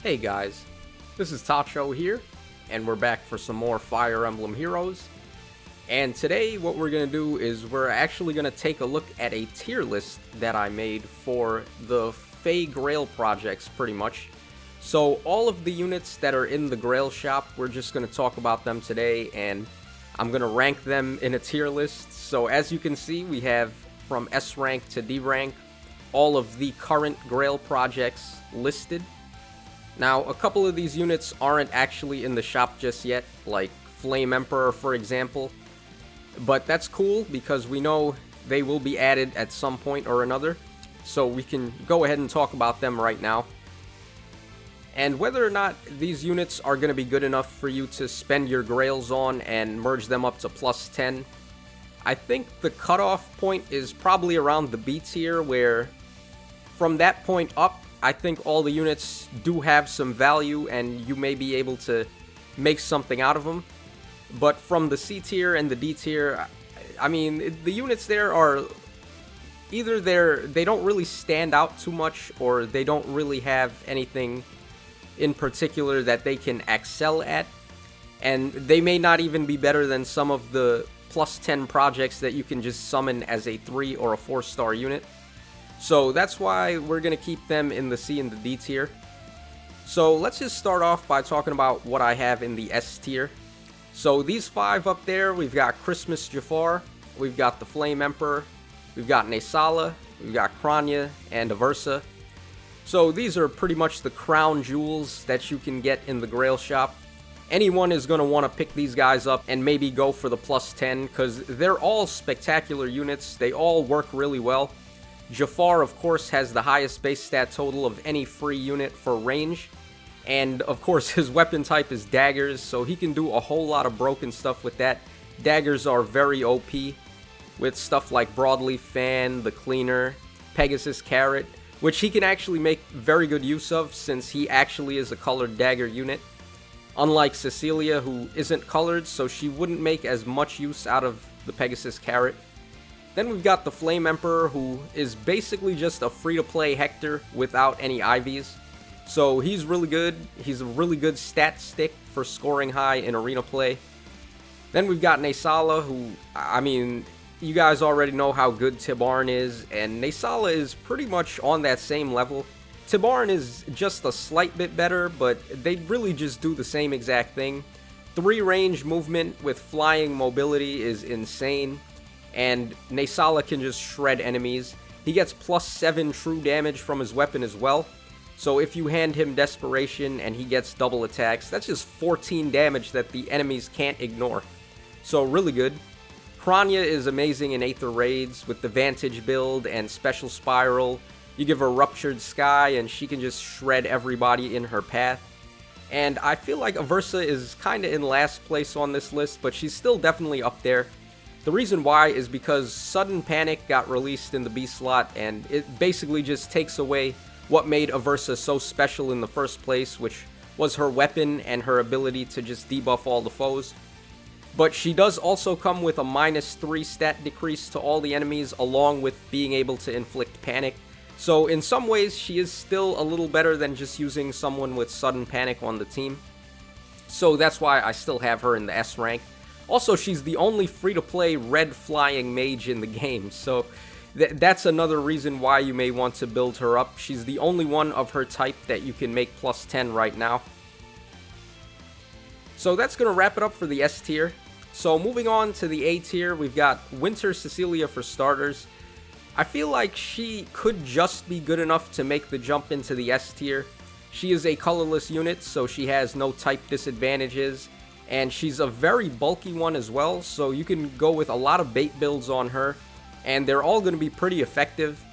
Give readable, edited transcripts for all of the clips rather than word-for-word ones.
Hey guys, this is Tacho here, and we're back for some more Fire Emblem Heroes. And today what we're going to do is we're actually going to take a look at a tier list that I made for the Fey Grail projects, pretty much. So all of the units that are in the Grail shop, we're just going to talk about them today, and I'm going to rank them in a tier list. So as you can see, we have from S rank to D rank, all of the current Grail projects listed. Now, a couple of these units aren't actually in the shop just yet, like Flame Emperor, for example. But that's cool, because we know they will be added at some point or another. So we can go ahead and talk about them right now. And whether or not these units are going to be good enough for you to spend your Grails on and merge them up to plus 10, I think the cutoff point is probably around the B tier, where from that point up, I think all the units do have some value and you may be able to make something out of them. But from the C tier and the D tier, I mean, the units there are either they don't really stand out too much, or they don't really have anything in particular that they can excel at. And they may not even be better than some of the plus 10 projects that you can just summon as a 3 or a 4-star unit. So that's why we're going to keep them in the C and the D tier. So let's just start off by talking about what I have in the S tier. So these 5 up there, we've got Christmas Jafar, we've got the Flame Emperor, we've got Salah, we've got Branya, and Aversa. So these are pretty much the crown jewels that you can get in the Grail shop. Anyone is going to want to pick these guys up and maybe go for the plus 10, because they're all spectacular units. They all work really well. Jafar, of course, has the highest base stat total of any free unit for range. And, of course, his weapon type is daggers, so he can do a whole lot of broken stuff with that. Daggers are very OP, with stuff like Broadleaf Fan, the Cleaner, Pegasus Carrot, which he can actually make very good use of, since he actually is a colored dagger unit. Unlike Cecilia, who isn't colored, so she wouldn't make as much use out of the Pegasus Carrot. Then we've got the Flame Emperor, who is basically just a free-to-play Hector without any IVs. So he's really good. He's a really good stat stick for scoring high in arena play. Then we've got Salah, who, I mean, you guys already know how good Tibarn is, and Salah is pretty much on that same level. Tibarn is just a slight bit better, but they really just do the same exact thing. 3 range movement with flying mobility is insane. And Salah can just shred enemies. He gets plus 7 true damage from his weapon as well. So if you hand him Desperation and he gets double attacks, that's just 14 damage that the enemies can't ignore. So really good. Branya is amazing in Aether Raids with the Vantage build and Special Spiral. You give her Ruptured Sky and she can just shred everybody in her path. And I feel like Aversa is kind of in last place on this list, but she's still definitely up there. The reason why is because Sudden Panic got released in the B slot, and it basically just takes away what made Aversa so special in the first place, which was her weapon and her ability to just debuff all the foes. But she does also come with a -3 stat decrease to all the enemies, along with being able to inflict panic. So in some ways, she is still a little better than just using someone with Sudden Panic on the team. So that's why I still have her in the S rank. Also, she's the only free-to-play red flying mage in the game, so that's another reason why you may want to build her up. She's the only one of her type that you can make plus 10 right now. So that's going to wrap it up for the S tier. So moving on to the A tier, we've got Winter Cecilia for starters. I feel like she could just be good enough to make the jump into the S tier. She is a colorless unit, so she has no type disadvantages. And she's a very bulky one as well, so you can go with a lot of bait builds on her, and they're all going to be pretty effective.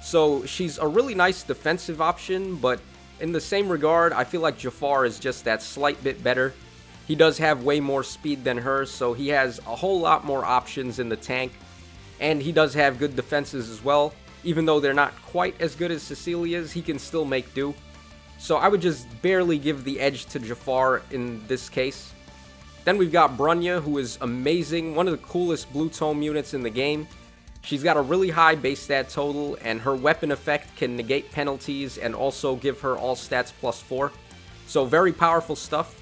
So she's a really nice defensive option, but in the same regard, I feel like Jafar is just that slight bit better. He does have way more speed than her, so he has a whole lot more options in the tank, and he does have good defenses as well. Even though they're not quite as good as Cecilia's, he can still make do. So I would just barely give the edge to Jafar in this case. Then we've got Branya, who is amazing, one of the coolest Blue Tome units in the game. She's got a really high base stat total, and her weapon effect can negate penalties and also give her all stats plus 4. So very powerful stuff.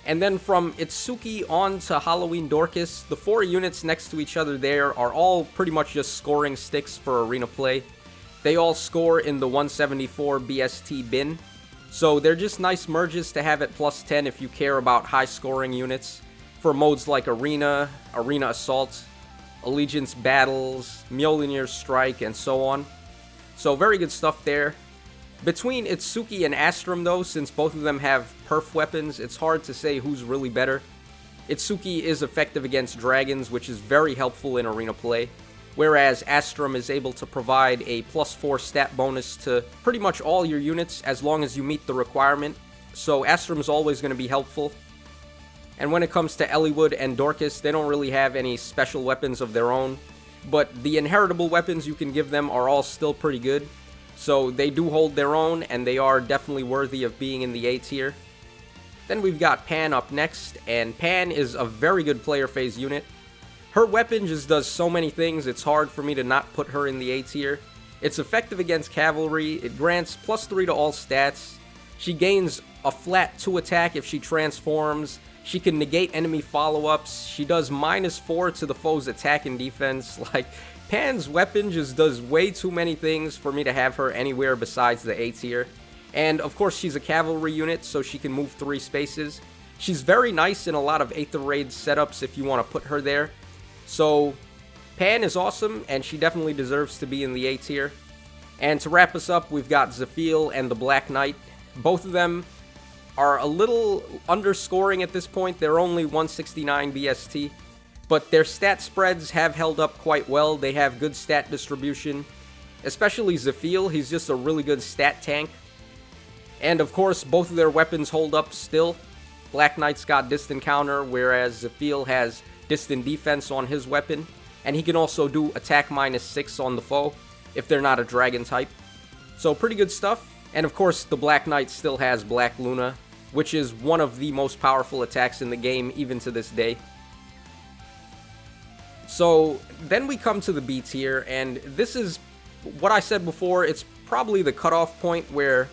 And then from Itsuki on to Halloween Dorcas, the 4 units next to each other there are all pretty much just scoring sticks for arena play. They all score in the 174 BST bin. So they're just nice merges to have at plus 10 if you care about high scoring units for modes like Arena, Arena Assault, Allegiance Battles, Mjolnir's Strike, and so on. So very good stuff there. Between Tsuki and Astrum though, since both of them have perf weapons, it's hard to say who's really better. Tsuki is effective against dragons, which is very helpful in arena play, whereas Astrum is able to provide a +4 stat bonus to pretty much all your units as long as you meet the requirement, so Astrum's always going to be helpful. And when it comes to Eliwood and Dorcas, they don't really have any special weapons of their own, but the inheritable weapons you can give them are all still pretty good. So they do hold their own, and they are definitely worthy of being in the A tier. Then we've got Pan up next, and Pan is a very good player phase unit. Her weapon just does so many things, it's hard for me to not put her in the A tier. It's effective against cavalry, it grants +3 to all stats, she gains a flat 2 attack if she transforms, she can negate enemy follow-ups, she does -4 to the foe's attack and defense. Like, Pan's weapon just does way too many things for me to have her anywhere besides the A tier. And of course she's a cavalry unit, so she can move 3 spaces. She's very nice in a lot of Aether Raid setups if you want to put her there. So Pan is awesome, and she definitely deserves to be in the A tier. And to wrap us up, we've got Zephyl and the Black Knight. Both of them are a little underscoring at this point. They're only 169 BST. But their stat spreads have held up quite well. They have good stat distribution. Especially Zephyl, he's just a really good stat tank. And of course, both of their weapons hold up still. Black Knight's got distant counter, whereas Zephyl has distant defense on his weapon. And he can also do attack -6 on the foe, if they're not a dragon type. So pretty good stuff. And of course, the Black Knight still has Black Luna, which is one of the most powerful attacks in the game, even to this day. So then we come to the B tier, and this is what I said before, it's probably the cutoff point where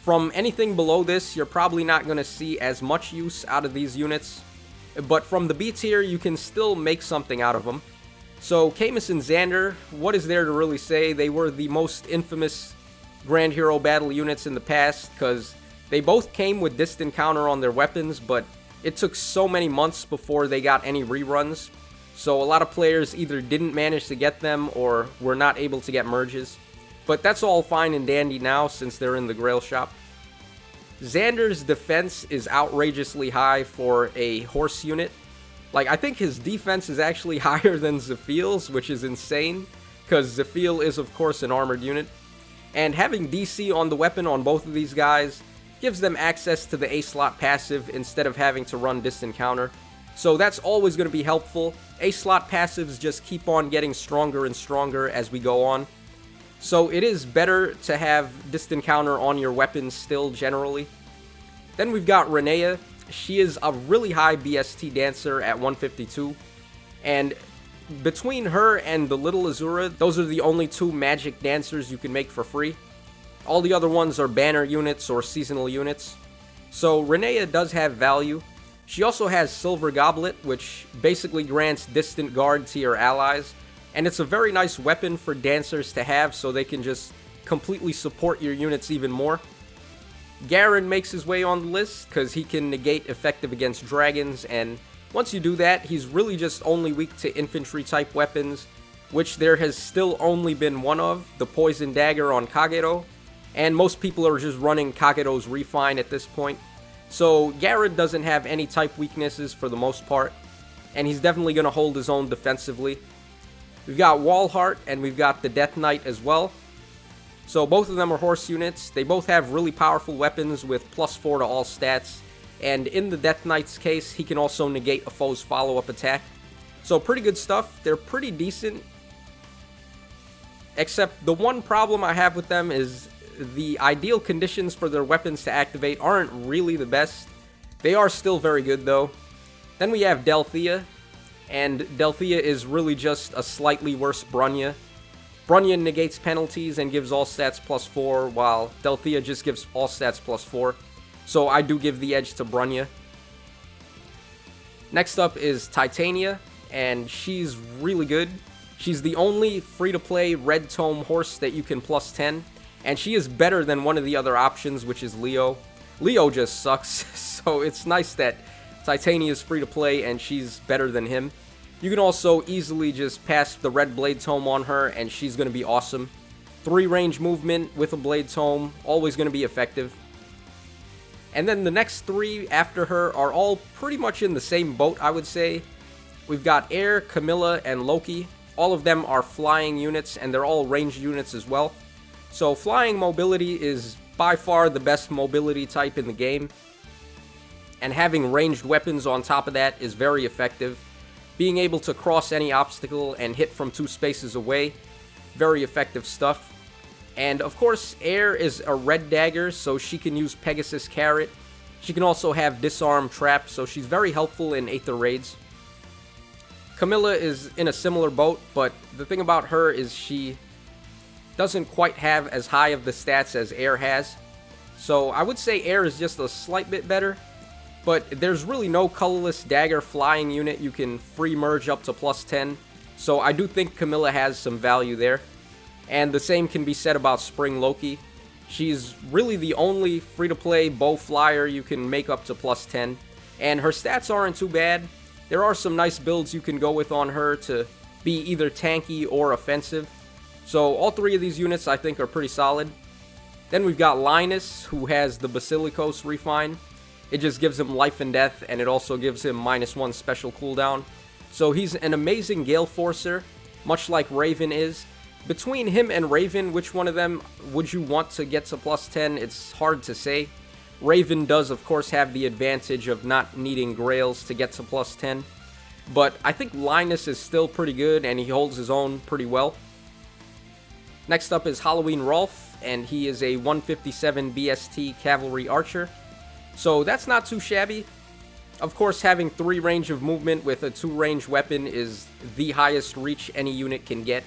from anything below this, you're probably not going to see as much use out of these units, but from the B tier, you can still make something out of them. So Camus and Xander, what is there to really say? They were the most infamous Grand Hero Battle units in the past, because they both came with distant counter on their weapons, but it took so many months before they got any reruns. So a lot of players either didn't manage to get them or were not able to get merges. But that's all fine and dandy now since they're in the Grail shop. Xander's defense is outrageously high for a horse unit. Like, I think his defense is actually higher than Zephyl's, which is insane, because Zephyl is of course an armored unit. And having DC on the weapon on both of these guys gives them access to the A-slot passive instead of having to run distant counter. So that's always going to be helpful. A-slot passives just keep on getting stronger and stronger as we go on. So it is better to have distant counter on your weapons still, generally. Then we've got Renea. She is a really high BST dancer at 152. And between her and the Little Azura, those are the only 2 magic dancers you can make for free. All the other ones are banner units or seasonal units. So Renea does have value. She also has Silver Goblet, which basically grants distant guard to your allies, and it's a very nice weapon for dancers to have so they can just completely support your units even more. Garen makes his way on the list because he can negate effective against dragons, and once you do that, he's really just only weak to infantry type weapons, which there has still only been one of, the Poison Dagger on Kagero, and most people are just running Kagero's Refine at this point. So Garen doesn't have any type weaknesses for the most part, and he's definitely going to hold his own defensively. We've got Wallheart, and we've got the Death Knight as well. So both of them are horse units. They both have really powerful weapons with +4 to all stats, and in the Death Knight's case, he can also negate a foe's follow-up attack. So pretty good stuff. They're pretty decent, except the one problem I have with them is the ideal conditions for their weapons to activate aren't really the best. They are still very good though. Then we have Delphia, and Delphia is really just a slightly worse Branya. Branya negates penalties and gives all stats +4, while Delphia just gives all stats +4. so I do give the edge to Branya. Next up is Titania, and she's really good. She's the only free-to-play red tome horse that you can plus 10, and she is better than one of the other options, which is Leo. Leo just sucks, so it's nice that Titania is free-to-play and she's better than him. You can also easily just pass the red blade tome on her, and she's going to be awesome. 3 range movement with a blade tome, always going to be effective. And then the next 3 after her are all pretty much in the same boat, I would say. We've got Air, Camilla, and Loki. All of them are flying units, and they're all ranged units as well. So flying mobility is by far the best mobility type in the game. And having ranged weapons on top of that is very effective. Being able to cross any obstacle and hit from 2 spaces away, very effective stuff. And of course, Air is a red dagger, so she can use Pegasus Carrot. She can also have Disarm Trap, so she's very helpful in Aether raids. Camilla is in a similar boat, but the thing about her is she doesn't quite have as high of the stats as Air has. So I would say Air is just a slight bit better, but there's really no colorless dagger flying unit you can free merge up to plus 10, so I do think Camilla has some value there. And the same can be said about Spring Loki. She's really the only free-to-play bow flyer you can make up to plus 10, and her stats aren't too bad. There are some nice builds you can go with on her to be either tanky or offensive. So all 3 of these units I think are pretty solid. Then we've got Lioness, who has the Basilicos refine. It just gives him life and death, and it also gives him -1 special cooldown. So he's an amazing Gale Forcer, much like Raven is. Between him and Raven, which one of them would you want to get to plus 10? It's hard to say. Raven does, of course, have the advantage of not needing Grails to get to plus 10. But I think Linus is still pretty good, and he holds his own pretty well. Next up is Halloween Rolfe, and he is a 157 BST Cavalry Archer. So that's not too shabby. Of course, having 3 range of movement with a 2 range weapon is the highest reach any unit can get.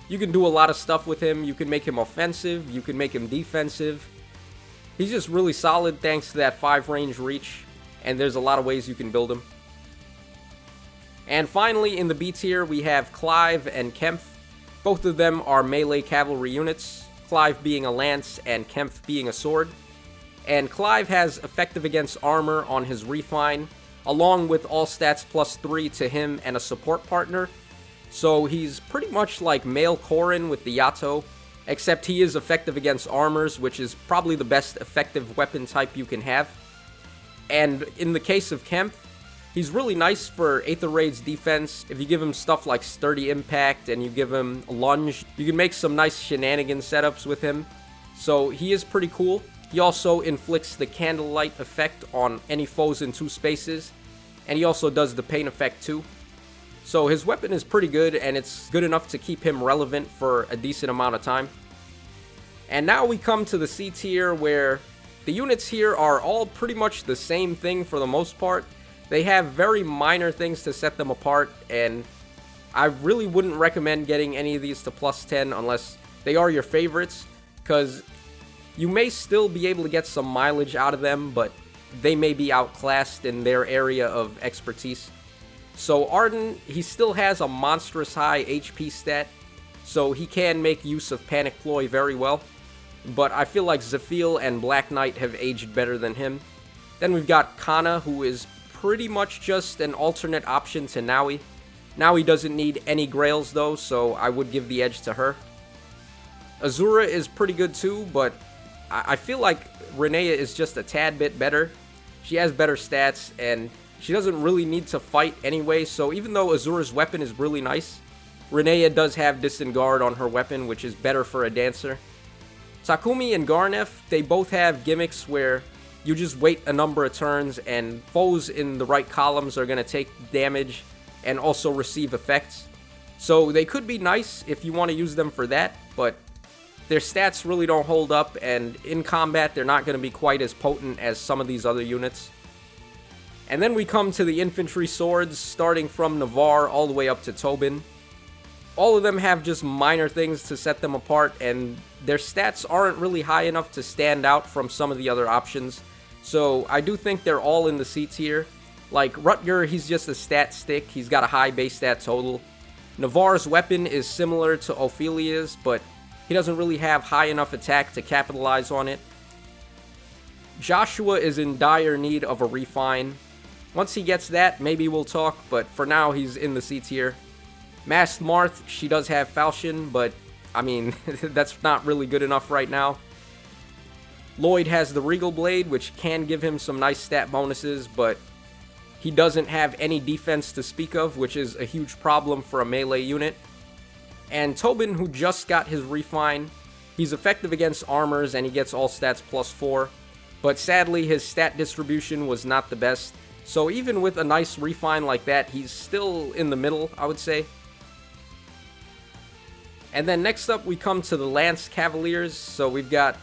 You can do a lot of stuff with him. You can make him offensive, you can make him defensive. He's just really solid thanks to that 5 range reach, and there's a lot of ways you can build him. And finally, in the B tier, we have Clive and Kemp. Both of them are melee cavalry units, Clive being a lance and Kemp being a sword. And Clive has effective against armor on his refine, along with all stats +3 to him and a support partner. So he's pretty much like male Corrin with the Yato, except he is effective against armors, which is probably the best effective weapon type you can have. And in the case of Kemp, he's really nice for Aether Raid's defense. If you give him stuff like Sturdy Impact and you give him Lunge, you can make some nice shenanigan setups with him. So he is pretty cool. He also inflicts the Candlelight effect on any foes in 2 spaces, and he also does the Pain effect too. So his weapon is pretty good, and it's good enough to keep him relevant for a decent amount of time. And now we come to the C tier, where the units here are all pretty much the same thing for the most part. They have very minor things to set them apart, and I really wouldn't recommend getting any of these to +10 unless they are your favorites, because you may still be able to get some mileage out of them, but they may be outclassed in their area of expertise. So Arden, he still has a monstrous high HP stat, so he can make use of Panic Ploy very well. But I feel like Zephyl and Black Knight have aged better than him. Then we've got Kana, who is pretty much just an alternate option to Naui. Naui doesn't need any Grails though, so I would give the edge to her. Azura is pretty good too, but I feel like Renea is just a tad bit better. She has better stats, and she doesn't really need to fight anyway, so even though Azura's weapon is really nice, Renea does have Disengard on her weapon, which is better for a dancer. Takumi and Garnef, they both have gimmicks where you just wait a number of turns and foes in the right columns are going to take damage and also receive effects. So they could be nice if you want to use them for that, but their stats really don't hold up, and in combat they're not going to be quite as potent as some of these other units. And then we come to the Infantry Swords, starting from Navarre all the way up to Tobin. All of them have just minor things to set them apart, and their stats aren't really high enough to stand out from some of the other options. So I do think they're all in the C tier. Like Rutger, he's just a stat stick. He's got a high base stat total. Navarre's weapon is similar to Ophelia's, but he doesn't really have high enough attack to capitalize on it. Joshua is in dire need of a refine. Once he gets that, maybe we'll talk, but for now he's in the C tier. Masked Marth, she does have Falchion, but I mean, that's not really good enough right now. Lloyd has the Regal Blade, which can give him some nice stat bonuses, but he doesn't have any defense to speak of, which is a huge problem for a melee unit. And Tobin, who just got his refine, he's effective against armors and he gets all stats +4, but sadly his stat distribution was not the best. So even with a nice refine like that, he's still in the middle, I would say. And then next up we come to the Lance Cavaliers. So we've got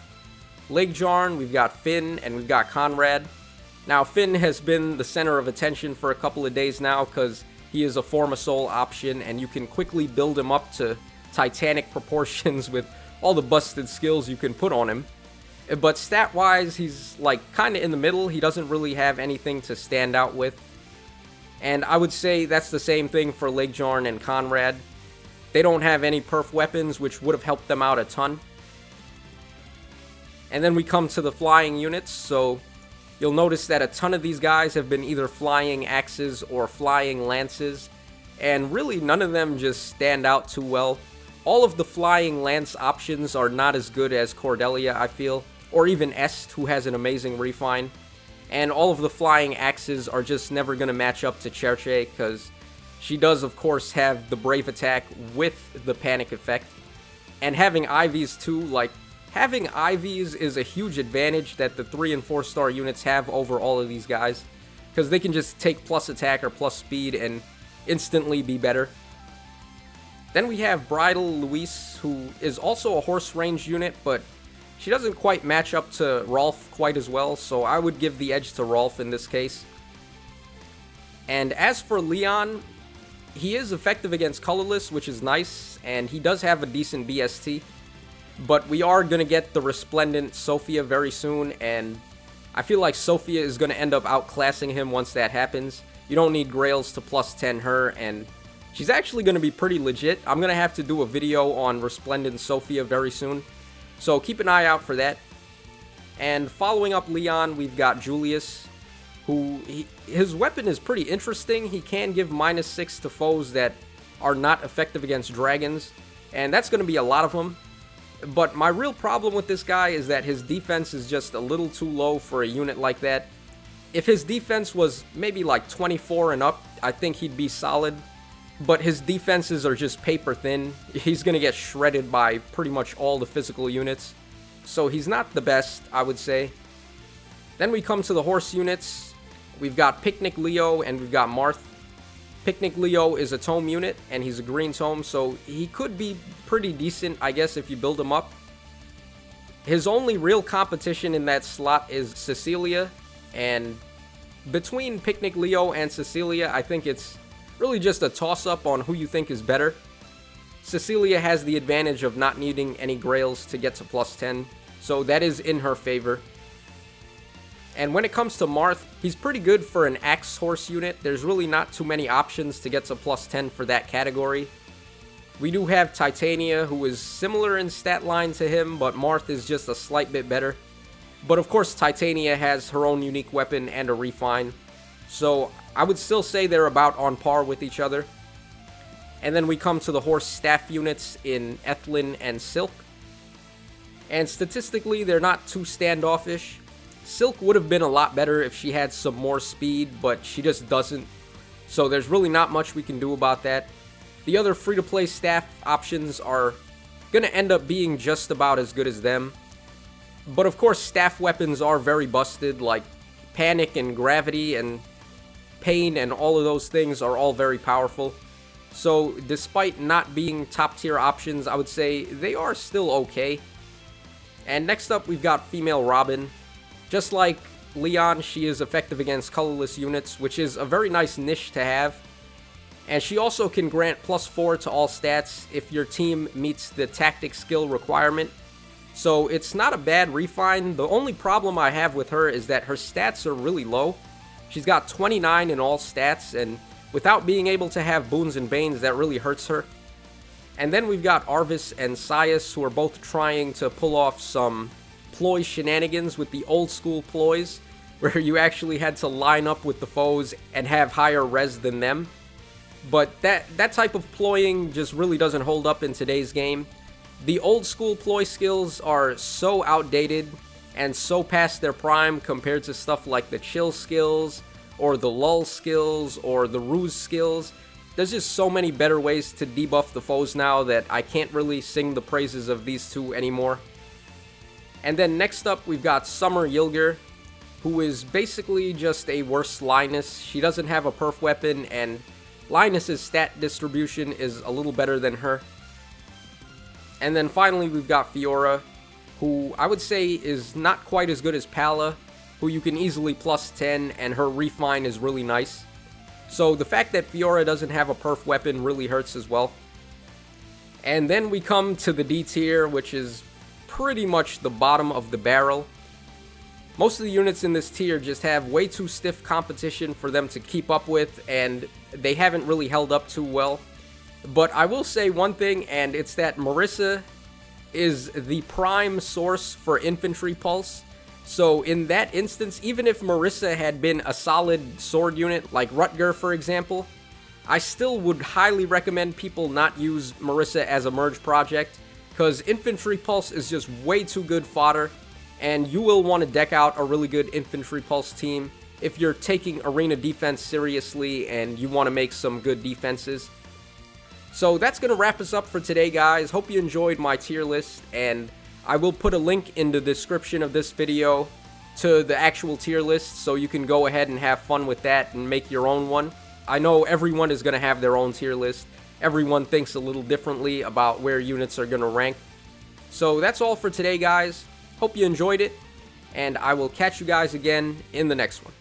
Legjarn, we've got Finn, and we've got Conrad. Now Finn has been the center of attention for a couple of days now because he is a Forma Soul option and you can quickly build him up to titanic proportions with all the busted skills you can put on him. But stat-wise, he's like kind of in the middle. He doesn't really have anything to stand out with. And I would say that's the same thing for Legjarn and Conrad. They don't have any perf weapons, which would have helped them out a ton. And then we come to the flying units, so you'll notice that a ton of these guys have been either flying axes or flying lances, and really none of them just stand out too well. All of the flying lance options are not as good as Cordelia, I feel, or even Est, who has an amazing refine. And all of the flying axes are just never going to match up to Cherche, because she does, of course, have the Brave attack with the Panic effect. And having Ivies too, like, having Ivies is a huge advantage that the 3 and 4 star units have over all of these guys, because they can just take plus attack or plus speed and instantly be better. Then we have Bridal Lewis, who is also a horse range unit, but she doesn't quite match up to Rolfe quite as well, so I would give the edge to Rolfe in this case. And as for Leon, he is effective against colorless, which is nice, and he does have a decent BST. But we are going to get the Resplendent Sophia very soon, and I feel like Sophia is going to end up outclassing him once that happens. You don't need Grails to +10 her, and she's actually going to be pretty legit. I'm going to have to do a video on Resplendent Sophia very soon, so keep an eye out for that. And following up Leon, we've got Julius, who his weapon is pretty interesting. He can give -6 to foes that are not effective against dragons, and that's going to be a lot of them. But my real problem with this guy is that his defense is just a little too low for a unit like that. If his defense was maybe like 24 and up, I think he'd be solid. But his defenses are just paper thin. He's going to get shredded by pretty much all the physical units. So he's not the best, I would say. Then we come to the horse units. We've got Picnic Leo and we've got Marth. Picnic Leo is a tome unit, and he's a green tome, so he could be pretty decent, I guess, if you build him up. His only real competition in that slot is Cecilia, and between Picnic Leo and Cecilia, I think it's really just a toss-up on who you think is better. Cecilia has the advantage of not needing any Grails to get to +10, so that is in her favor. And when it comes to Marth, he's pretty good for an Axe Horse unit. There's really not too many options to get to +10 for that category. We do have Titania, who is similar in stat line to him, but Marth is just a slight bit better. But of course, Titania has her own unique weapon and a refine, so I would still say they're about on par with each other. And then we come to the horse staff units in Ethlin and Silk. And statistically, they're not too standoffish. Silk would have been a lot better if she had some more speed, but she just doesn't. So there's really not much we can do about that. The other free-to-play staff options are going to end up being just about as good as them. But of course, staff weapons are very busted, like Panic and Gravity and Pain, and all of those things are all very powerful. So despite not being top-tier options, I would say they are still okay. And next up, we've got Female Robin. Just like Leon, she is effective against colorless units, which is a very nice niche to have. And she also can grant +4 to all stats if your team meets the tactic skill requirement. So it's not a bad refine. The only problem I have with her is that her stats are really low. She's got 29 in all stats, and without being able to have boons and banes, that really hurts her. And then we've got Arvest and Cius, who are both trying to pull off some ploy shenanigans with the old school ploys, where you actually had to line up with the foes and have higher res than them. But that type of ploying just really doesn't hold up in today's game. The old school ploy skills are so outdated and so past their prime compared to stuff like the chill skills, or the lull skills, or the ruse skills. There's just so many better ways to debuff the foes now that I can't really sing the praises of these two anymore. And then next up, we've got Summer Yilger, who is basically just a worse Lioness. She doesn't have a perf weapon, and Lioness's stat distribution is a little better than her. And then finally, we've got Fiora, who I would say is not quite as good as Pala, who you can easily plus 10, and her refine is really nice. So the fact that Fiora doesn't have a perf weapon really hurts as well. And then we come to the D tier, which is pretty much the bottom of the barrel. Most of the units in this tier just have way too stiff competition for them to keep up with, and they haven't really held up too well. But I will say one thing, and it's that Marissa is the prime source for infantry pulse. So in that instance, even if Marissa had been a solid sword unit, like Rutger for example, I still would highly recommend people not use Marissa as a merge project, because infantry pulse is just way too good fodder, and you will want to deck out a really good infantry pulse team if you're taking arena defense seriously and you want to make some good defenses. So that's going to wrap us up for today, guys. Hope you enjoyed my tier list, and I will put a link in the description of this video to the actual tier list, so you can go ahead and have fun with that and make your own one. I know everyone is going to have their own tier list. Everyone thinks a little differently about where units are going to rank. So that's all for today, guys. Hope you enjoyed it, and I will catch you guys again in the next one.